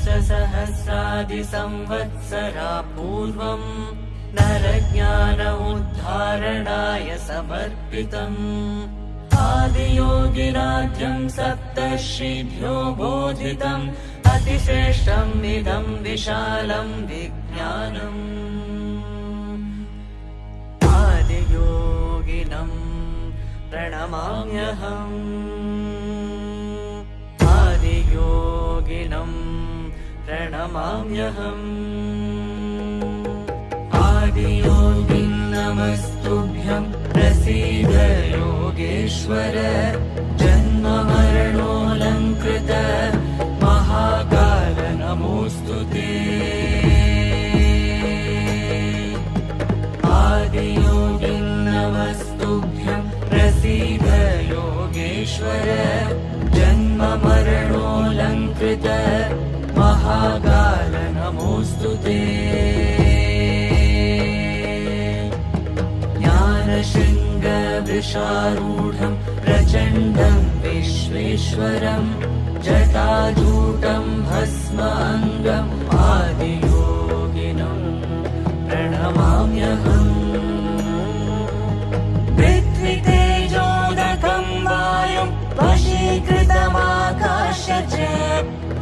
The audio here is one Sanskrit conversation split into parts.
सहस्रादिसंवत्सरा पूर्वम् नरज्ञान उद्धारणाय समर्पितम् आदियोगिराज्यम् सप्तर्षिभ्यो बोधितम् अतिश्रेष्ठम् इदम् विशालम् विज्ञानम् आदियोगिनम् प्रणमाम्यहम् आदियोगिनम् प्रणमाम्यहम् आदियोगिन् नमस्तुभ्यम् प्रसीद योगेश्वर जन्म मरणोऽलङ्कृत महाकाल नमोऽस्तु ते आदियोगिन् नमस्तुभ्यम् प्रसीद योगेश्वर जन्म मरणोऽलङ्कृत महाकाल नमोऽस्तु ते ज्ञानशृङ्गवृषारूढम् प्रचण्डम् विश्वेश्वरम् जटाजूटम् भस्माङ्गम् आदियोगिनम् प्रणमाम्यहम् पृथ्वीतेजोदकम् वायुम् वशीकृतमाकाश च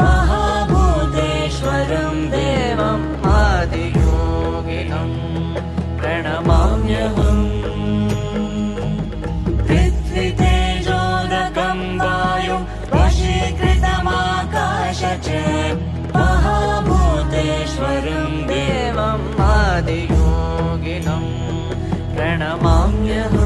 महाभूतेश्वरम् देवम् आदियोगिनम् प्रणमाम्यहम् पृथ्वीतेजोदकम् वायुम् वशीकृतमाकाश च महाभूतेश्वरम् देवम् आदियोगिनम् प्रणमाम्यहम्